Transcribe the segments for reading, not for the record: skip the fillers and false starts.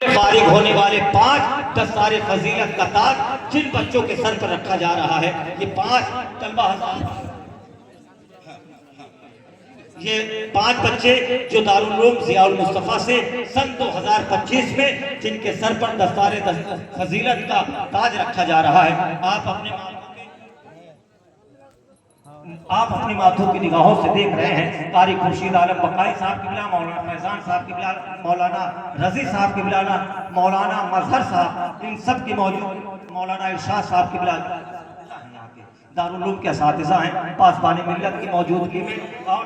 فارغ ہونے والے 5 دستار فضیلت کا تاج جن بچوں کے سر پر رکھا جا رہا ہے، یہ 5 طلبہ حضرات، یہ 5 بچے جو دارالعلوم ضیاء المصطفیٰ سے سن 2025 میں جن کے سر پر دستار فضیلت کا تاج رکھا جا رہا ہے، آپ اپنی ماتھوں کی نگاہوں سے دیکھ رہے ہیں قاری خورشید عالم بقائی صاحب قبلہ، مولانا فیضان صاحب قبلہ، مولانا رضی صاحب قبلہ، مولانا مظہر صاحب، ان سب کی موجود، مولانا ارشاد صاحب قبلہ دارالعلوم کے اساتذہ ہیں پاسبان ملت کی موجودگی میں، اور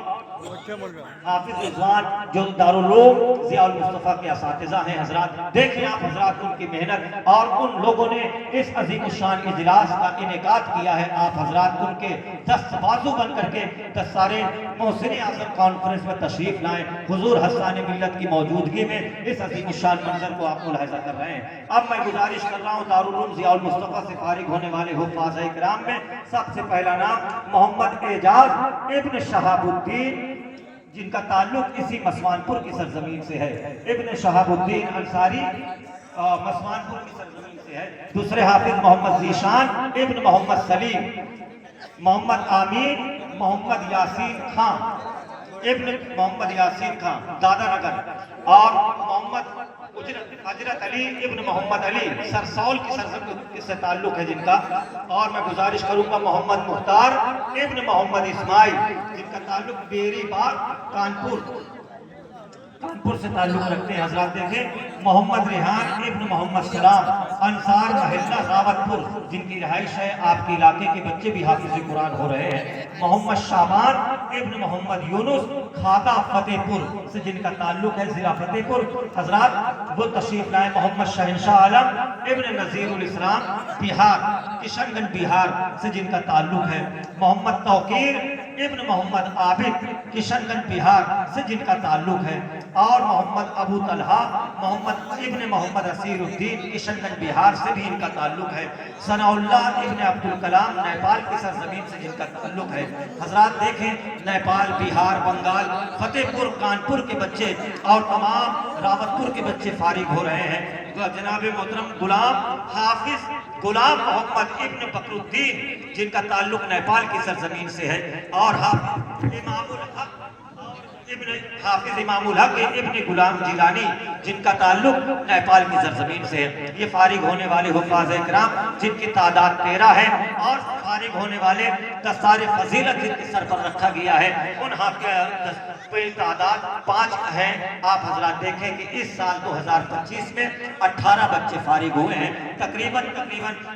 حافظ رضوان جو دارالعلوم ضیاء المصطفیٰ کے اساتذہ ہیں۔ حضرات دیکھیں آپ حضرات ان کی محنت، اور ان لوگوں نے اس عظیم الشان اجلاس کا انعقاد کیا ہے، آپ حضرات ان کے دست بازو بن کر کے دستار محسن اعظم کانفرنس میں تشریف لائیں، حضور حسان ملت کی موجودگی میں اس عظیم الشان منظر کو آپ ملاحظہ کر رہے ہیں۔ اب میں گزارش کر رہا ہوں دارالعلوم ضیاء المصطفیٰ سے فارغ ہونے والے حفاظ کرام میں سب سے پہلا نام محمد اعجاز ابن شہاب الدین، جن کا تعلق اسی مسوان پور کی سرزمین سے ہے، ابن شہاب الدین انصاری مسوان پور کی سرزمین سے ہے۔ دوسرے حافظ محمد ذیشان ابن محمد سلیم، محمد آمین محمد یاسین خان ابن محمد یاسین خان دادا نگر، اور محمد اجرت علی ابن محمد علی سرسول کی سرزمین سے تعلق ہے جن کا، اور میں گزارش کروں گا محمد مختار ابن محمد اسماعیل جن کا تعلق بیری باغ کانپور سے تعلق رکھتے ہیں۔ حضرات دیکھیں محمد ریحان ابن محمد سلام انصار محلہ راوت پور، جن کی رہائش ہے آپ کے علاقے کے بچے بھی حافظ قرآن ہو رہے ہیں۔ محمد شعبان ابن محمد یونس کھاتا فتح پور سے جن کا تعلق ہے ضلع فتح پور، حضرات وہ تشریف لائیں۔ محمد شہنشاہ عالم ابن نذیر الاسلام بہار، کشن گنج بہار سے جن کا تعلق ہے۔ محمد توقیر ابن محمد عابد کشن گنج بہار سے جن کا تعلق ہے، اور محمد ابو طلحہ محمد ابن محمد اسیر الدین کشن گنج بہار سے بھی ان کا تعلق ہے۔ ثناء اللہ ابن عبدالکلام نیپال کی سرزمین سے جن کا تعلق ہے۔ حضرات دیکھیں نیپال، بہار، بنگال، فتح پور، کانپور کے بچے اور تمام راوت پور کے بچے فارغ ہو رہے ہیں۔ جناب محترم غلام حافظ غلام محمد ابن بکر الدین جن کا تعلق نیپال کی سرزمین سے ہے، اور حافظ امام الحق ابن غلام جیلانی جن کا تعلق نیپال کی سرزمین سے ہے۔ یہ فارغ ہونے والے حفاظ کرام جن کی تعداد 13 ہے، اور فارغ ہونے والے دستار فضیلت جن کے سر پر رکھا گیا ہے ان کی تعداد 5 ہے۔ آپ حضرات دیکھیں کہ اس سال 2025 میں 18 بچے فارغ ہوئے ہیں۔ تقریباً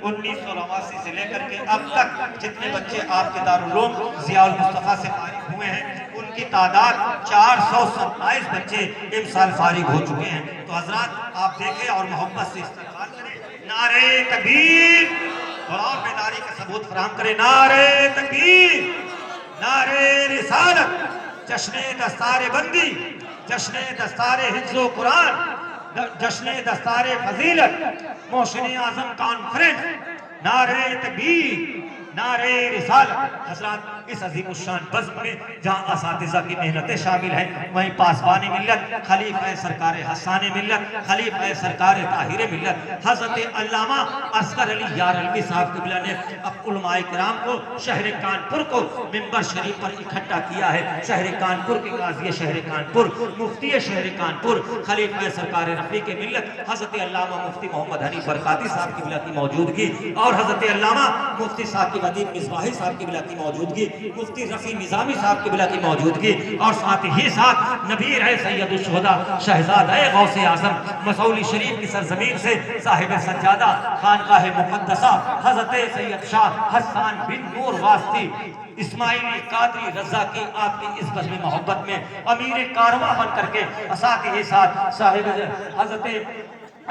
1989 سے لے کر کے اب تک جتنے بچے آپ کے دارالعلوم ضیاء المصطفیٰ سے فارغ ہوئے ہیں ان کی تعداد 427 بچے اس سال فارغ ہو چکے ہیں۔ تو حضرات آپ دیکھیں اور محبت سے استقبال کریں۔ نعرہ تکبیر، اور بیداری کا ثبوت فراہم کریں۔ نعرہ تکبیر، نعرہ رسالت، جشن دستار بندی، جشن دستار حفظ و قرآن، جشن دستار فضیلت، محسن اعظم کانفرنس، نعرہ تکبیر، نعرہ رسالت۔ حضرات اس عظیم الشان بزم میں جہاں اساتذہ کی محنتیں شامل ہیں، وہیں پاسبان ملت، خلیفہ سرکار حسان ملت، خلیفہ سرکار طاہر ملت حضرت علامہ اصغر علی یارلوی صاحب قبلہ نے اب علماء کرام کو شہر کانپور کو منبر شریف پر اکٹھا کیا ہے۔ شہر کانپور کے قاضی شہر کانپور، مفتی شہر کانپور، خلیفہ سرکار رفیق ملت حضرت علامہ مفتی محمد حنیف برکاتی صاحب قبلہ کی موجودگی، اور حضرت علامہ مفتی ثاقب ادیب مصباحی صاحب قبلہ کی موجودگی، مفتی رفیع نظامی صاحب قبلہ کی موجودگی، اور ساتھ ہی ساتھ نبیر ہے سید الشہداء شہزادہ غوث اعظم مسعولی شریف کی سرزمین سے صاحب سجادہ خانقاہ مقدسہ حضرت سید شاہ حسان بن نور واسطی اسماعیلی قادری رضا کی آپ کی اس بزم محبت میں امیر کارواں بن کر کے، ساتھ ہی ساتھ صاحب حضرت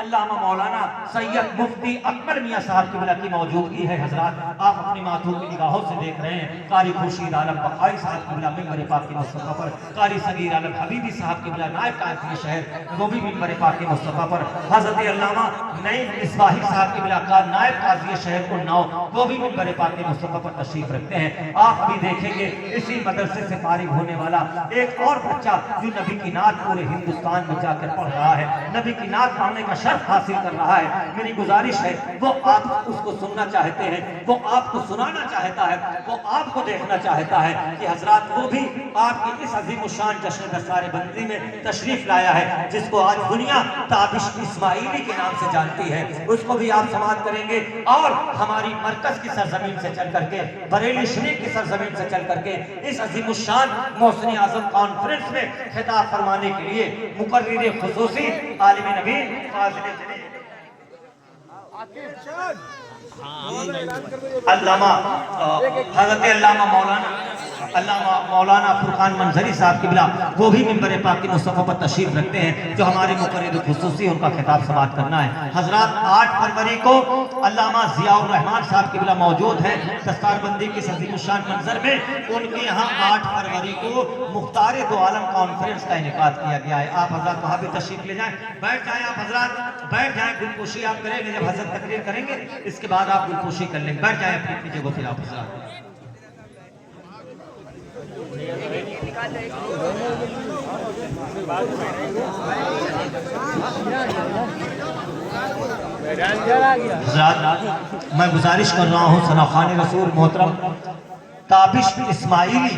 علامہ مولانا سید مفتی اکبر میاں صاحب قبلہ کی موجودگی ہے۔ حضرات آپ اپنی ماتھوں کی نگاہوں سے دیکھ رہے ہیں قاری خورشید عالم بقائی صاحب قبلہ منبر پاک مصطفیٰ پر، قاری صغیر عالم حبیبی صاحب قبلہ نائب قاضی شہر وہ بھی منبر پاک مصطفیٰ پر، حضرت علامہ نعیم مصباحی صاحب قبلہ کا نائب قاضی شہر اناؤ وہ بھی منبر پاک مصطفیٰ پر تشریف رکھتے ہیں۔ آپ بھی دیکھیں گے اسی مدرسے سے فارغ ہونے والا ایک اور بچہ جو نبی کی نعت پورے ہندوستان میں جا کر پڑھ رہا ہے، نبی کی نعت پڑھنے کا شرف حاصل کر رہا ہے، میری گزارش ہے وہ آپ اس کو سننا چاہتے ہیں، وہ آپ کو سنانا چاہتا ہے، وہ آپ کو دیکھنا چاہتا ہے کہ حضرات وہ بھی آپ کی اس عظیم الشان جشن دستار بندی میں تشریف لایا ہے جس کو آج دنیا تابش اسماعیلی کے نام سے جانتی ہے، اس کو بھی آپ سماعت کریں گے اور ہماری مرکز کی سرزمین سے چل کر کے، بریلی شریف کی سرزمین سے چل کر کے اس عظیم الشان محسن اعظم کانفرنس میں خطاب فرمانے کے لیے مقرر خصوصی عالم نبی فاضل جلیل علامہ حضرت علامہ مولانا فرقان منظری صاحب قبلہ وہ بھی منبر پاک کی مصطفیٰ پر تشریف رکھتے ہیں جو ہمارے مقرر خصوصی ان کا خطاب سماعت کرنا ہے۔ حضرات 8 فروری کو علامہ ضیاء الرحمن صاحب قبلہ موجود ہیں دستار بندی کی عظیم الشان منظر میں، ان کے یہاں 8 فروری کو مختار دو عالم کانفرنس کا انعقاد کیا گیا ہے، آپ حضرات وہاں بھی تشریف لے جائیں، بیٹھ جائیں آپ حضرات، بیٹھ جائیں، گلپوشی آپ کریں گے، جب حضرت تقریر کریں گے اس کے بعد آپ گلپوشی کر لیں گے، بیٹھ جائیں اپنی اپنی جگہوں پہ آپ حضرات۔ حضرات میں گزارش کر رہا ہوں ثناخوان رسول محترم تابش اسماعیلی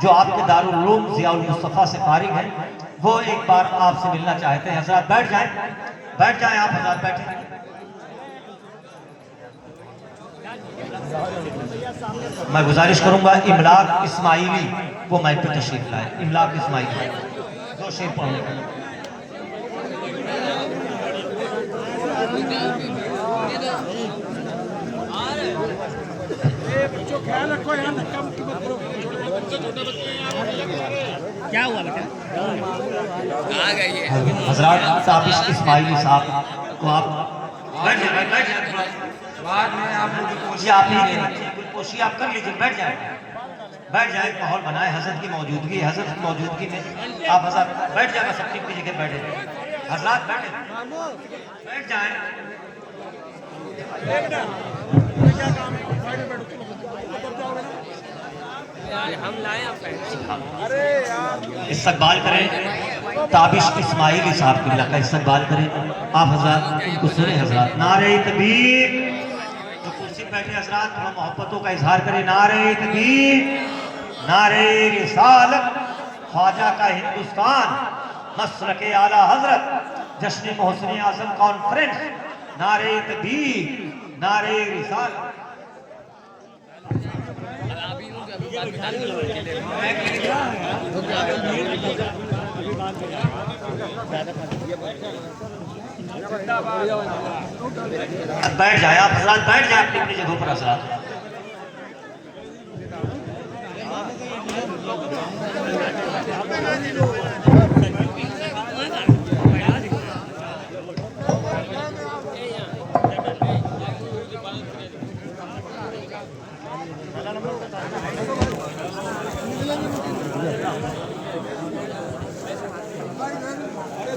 جو آپ کے دارالعلوم ضیاء المصطفیٰ سے فارغ ہیں، وہ ایک بار آپ سے ملنا چاہتے ہیں۔ حضرات بیٹھ جائیں، بیٹھ جائیں آپ حضرات، بیٹھیں۔ میں گزارش کروں گا املاک اسماعیلی وہ مائک پہ تشریف لائے، املاک اسماعیلی 2 شعر پڑھنے کا۔ کیا ہوا بیٹا؟ حضرات تابش اسماعیلی صاحب کو آپ بیٹھ جائیں، بیٹھ جائیں، بعد میں آپ گلپوشی آپ نہیں لے رہے، گلپوشی آپ کر لیجئے، بیٹھ جائیں، بیٹھ جائیں، ماحول بنائے حضرت کی موجودگی، حضرت کی موجودگی میں آپ حضرت بیٹھ جائیں، بس اپنی اپنی جگہ بیٹھیں، حضرات بیٹھیں، بیٹھ جائیں۔ استقبال کریں تابش اسماعیلی صاحب قبلہ کا استقبال کریں آپ حضرات، ان کو سنیں حضرات۔ نعرہ تکبیر، جو کرسی بیٹھے حضرات تھوڑا محبتوں کا اظہار کریں، نعرہ تکبیر، نعرہ رسالت، خواجہ کا ہندوستان، مسلک اعلیٰ حضرت، جشن محسن اعظم کانفرنس، نعرہ تکبیر، نعرہ رسالت۔ بیٹھ جائیں آپ حضرات، بیٹھ جائیں اپنی اپنی جگہوں پر حضرات۔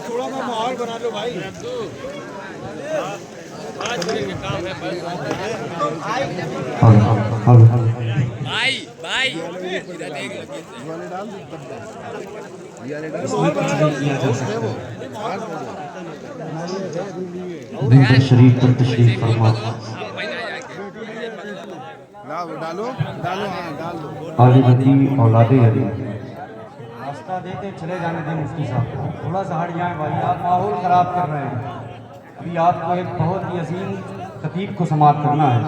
تھوڑا میں ماحول بنا لو بھائی، شریف پر تشریف فرما ڈالو ڈالو ہاں ڈال دو۔ عالم علی اولاد علی، راستہ دیتے چلے جانے دیں مفتی صاحب، تھوڑا سا ہٹ جائیں بھائی، آپ ماحول خراب کر رہے ہیں۔ ابھی آپ کو ایک بہت ہی عظیم خطیب کو سماعت کرنا ہے۔